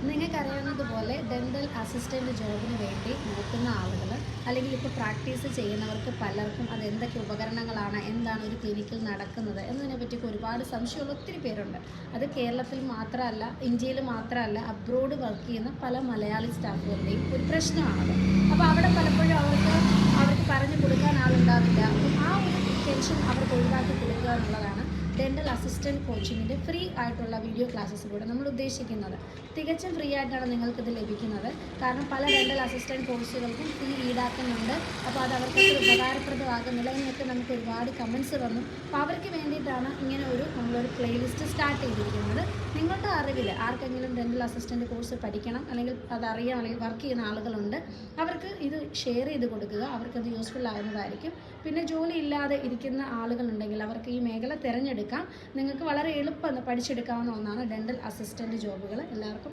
നിങ്ങൾക്കറിയാവുന്നതുപോലെ dental assistant ജോബിന് വേണ്ടി നോക്കുന്ന ആളുകൾ അല്ലെങ്കിൽ ഇപ്പോൾ പ്രാക്ടീസ് ചെയ്യുന്നവർക്ക് പലർക്കും അത് എന്തൊക്കെ ഉപകരണങ്ങളാണ്, എന്താണ് ഒരു ക്ലിനിക്കിൽ നടക്കുന്നത് എന്നതിനെപ്പറ്റിയൊക്കെ ഒരുപാട് സംശയമുള്ള ഒത്തിരി പേരുണ്ട്. അത് കേരളത്തിൽ മാത്രമല്ല, ഇന്ത്യയിൽ മാത്രമല്ല, അബ്രോഡ് വർക്ക് ചെയ്യുന്ന പല മലയാളി സ്റ്റാഫുകളുടെയും ഒരു പ്രശ്നമാണത്. അപ്പോൾ അവിടെ പലപ്പോഴും അവർക്ക് പറഞ്ഞു കൊടുക്കാൻ ആളുണ്ടാവില്ല. അപ്പം ആ ഒരു ടെൻഷൻ അവർക്ക് ഒഴിവാക്കി കൊടുക്കുക എന്നുള്ളതാണ് ഡെൻ്റൽ അസിസ്റ്റൻറ്റ് കോച്ചിങ്ങിൻ്റെ ഫ്രീ ആയിട്ടുള്ള വീഡിയോ ക്ലാസ്സസിലൂടെ നമ്മൾ ഉദ്ദേശിക്കുന്നത്. തികച്ചും ഫ്രീ ആയിട്ടാണ് നിങ്ങൾക്കിത് ലഭിക്കുന്നത്. കാരണം പല ഡെൻ്റൽ അസിസ്റ്റൻറ്റ് കോഴ്സുകൾക്കും ഫീ ഈടാക്കുന്നുണ്ട്. അപ്പോൾ അത് അവർക്ക് ഉപകാരപ്രദമാകുന്നില്ല എന്നൊക്കെ നമുക്ക് ഒരുപാട് കമൻസ് വന്നു. അപ്പോൾ അവർക്ക് വേണ്ടിയിട്ടാണ് ഇങ്ങനെ നമ്മളൊരു പ്ലേലിസ്റ്റ് സ്റ്റാർട്ട് ചെയ്തിരിക്കുന്നത്. നിങ്ങളുടെ അറിവിൽ ആർക്കെങ്കിലും ഡെൻ്റൽ അസിസ്റ്റൻറ്റ് കോഴ്സ് പഠിക്കണം, അല്ലെങ്കിൽ അതറിയാം, അല്ലെങ്കിൽ വർക്ക് ചെയ്യുന്ന ആളുകളുണ്ട്, അവർക്ക് ഇത് ഷെയർ ചെയ്ത് കൊടുക്കുക. അവർക്കത് യൂസ്ഫുൾ ആകുന്നതായിരിക്കും. പിന്നെ ജോലി ഇല്ലാതെ ഇരിക്കുന്ന ആളുകളുണ്ടെങ്കിൽ അവർക്ക് ഈ മേഖല തിരഞ്ഞെടുക്കാം. നിങ്ങൾക്ക് വളരെ എളുപ്പം പഠിച്ചെടുക്കാവുന്ന ഒന്നാണ് ഡെൻ്റൽ അസിസ്റ്റൻറ്റ് ജോബുകൾ. എല്ലാവർക്കും